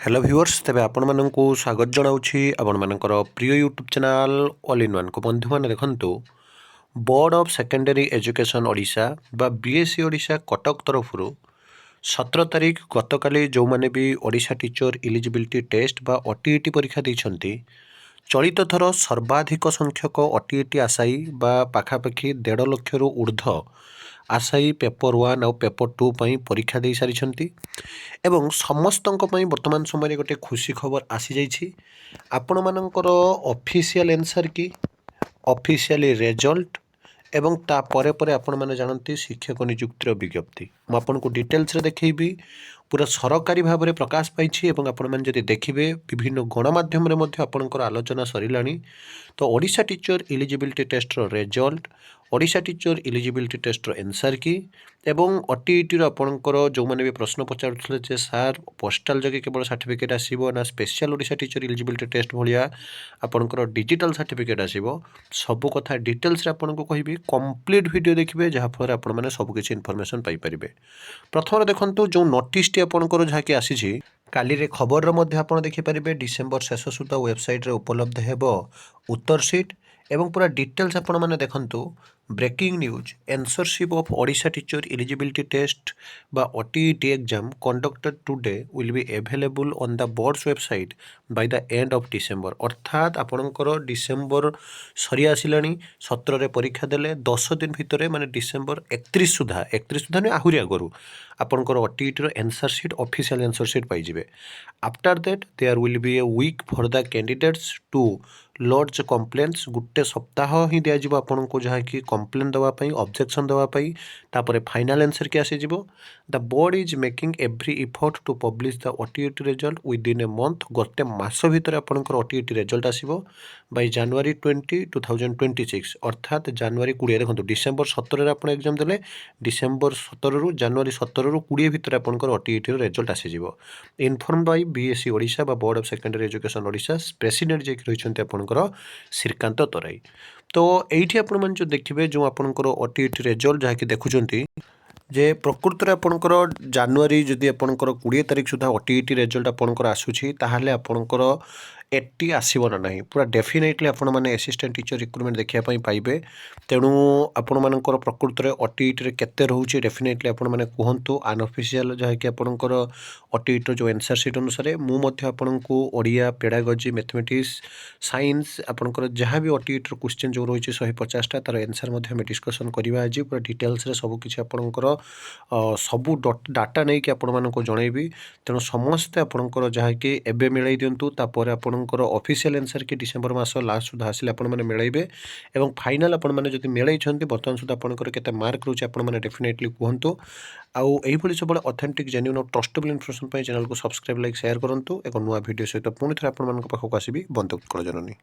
Hello viewers तेरे आपण मानक स्वागत जनाऊँगी आपण मानकर प्रिय YouTube channel all in one को बंधु मैंने देखंतु board of secondary education Odisha बा बीएससी ओडिशा कटक तरफ 17 तारीख गतकाली जो मैंने भी ओडिशा टीचर इलिजिबिलिटी टेस्ट बा ओटीईटी परीक्षा देइछंती चलित थर सर्वाधिक संख्यक ओटीईटी आशायी बा पाखापाखि 1.5 लाख रु ऊर्ध्व आशायी पेपर 1 और पेपर 2 पई परीक्षा दे सारी एवं समस्तों वर्तमान समय गोटे खुशी खबर आसी जाइछि आपण मानकर ऑफिशियल आंसर की ऑफिशियली रिजल्ट एवं ता परे परे आपण माने जानती शिक्षक नियुक्तिर विज्ञप्ति मु आपनको डिटेल्स रे देखैबी पूरा सरकारी भाव में प्रकाश पाई एवं आपण माने जदि देखिबे विभिन्न गणमाध्यम रे मध्य आपणकर आलोचना सरिलानी तो ओडिशा टीचर इलिजिबिलिटी टेस्ट रो result Odisha teacher eligibility test रो आंसर की एवं ओटीईटी रो आपणकर जो माने भी प्रश्न पचारुथले जे सर पोस्टल जगे केवल सर्टिफिकेट आसीबो ना special Odisha teacher eligibility test भलिया आपणकर डिजिटल सर्टिफिकेट आसीबो सब कथा डिटेल्स रे आपनको कहिबी कंप्लीट वीडियो देखिबे जहा फर आपण माने सब किछि इन्फॉर्मेशन पाई परिबे। प्रथम देखंतु जो नोटिस टी आपणकर जहा कि आसीछि काली रे खबर रो मध्य आपण देखि परिबे डिसेंबर शेष सुधा वेबसाइट रे उपलब्ध हेबो उत्तर सीट एवं पूरा डिटेल्स आपण माने देखंतु breaking news answer sheet of Odisha teacher eligibility test बा OTET exam conducted today will be available on the board's website by the end of December अर्थात आपणकर डिसेंबर सरी आसिलानी 17 रे परीक्षा देले 10 दिन भितरे माने डिसेंबर 31 सुधा ने आहुरी आगरू आपणकर ओटीईटी रो answer sheet official answer sheet पाई जिवे। After that there will be a week for the candidates to launch complaints गोटे सप्ताह ही दिया जिवो आपनको जहा कि कंप्लेन दवा पई ऑब्जेक्शन दवा पई तापरे फाइनल आंसर के आसी जिवो। The board is making every effort to publish the OTET result within a month गोटे मास भितर आपनकर ओटीईटी रिजल्ट आसीबो बाय जनवरी 20 2026 अर्थात जनवरी 20 देखंतु डिसेंबर 17 रे आपण एग्जाम देले डिसेंबर 17 रु जनवरी 17 रु 20 भितर आपनकर ओटीईटी रिजल्ट आसी जिवो। इन्फॉर्म बाय बीएससी ओडिशा बा board of secondary education Odisha president जे रहिछन्ते आपनकर श्रीकांत तराई। तो एठी आपण मन जो देखिबे जो आपनकर ओटीईटी रिजल्ट जहा कि देखुचंती जे प्रकृत रे आपनकर जनवरी जदि आपनकर 20 तारिख सुधा ओटीईटी रिजल्ट आपनकर आसुछि ताहाले आपनकर 80 आसीबो ना नाही पूरा डेफिनेटली आपण माने असिस्टेंट टीचर रिक्रुटमेंट देखिया पई पाइबे। तेणु आपण मानकर प्रकृत रे ओटीईटी रे केते रहउछि डेफिनेटली आपण माने कुहंतु अनऑफिशियल जहा कि आपनकर ओटीईटी जो आंसर शीट अनुसार मु मध्य आपनकु ओडिया पेडागोजी मैथमेटिक्स साइंस आपनकर जहा भी ओटीईटी रो क्वेश्चन जो रहउछि 150 टा तार आंसर मध्य हम डिस्कशन करिवा आज पूरा डिटेल्स रे सब किछि आपनकर सबू डाटा नहीं कि आपण मानको जणैबी। तेणु समस्ते आपनकर जहा कि एबे मिलाई दियंतु तापर आपनकर ऑफिशियल आंसर कि डिसेंबर मास लास्ट सुधा आसिले आपण माने मिलाइबे एवं फाइनल आपण माने जदि मिलाई छंती बर्तमान सुधा आपनकर केते मार्क रहउछि आपण माने डेफिनेटली कुहंतु। आउ एही भली सब ऑथेंटिक जेन्युइन और ट्रस्टेबल इन्फॉर्मेशन पई चैनल को सब्सक्राइब लाइक शेयर करंतु। एक नुवा वीडियो सहित पुणी थरे आपण मानक पाखक आसीबी बंद उत्कल जननी।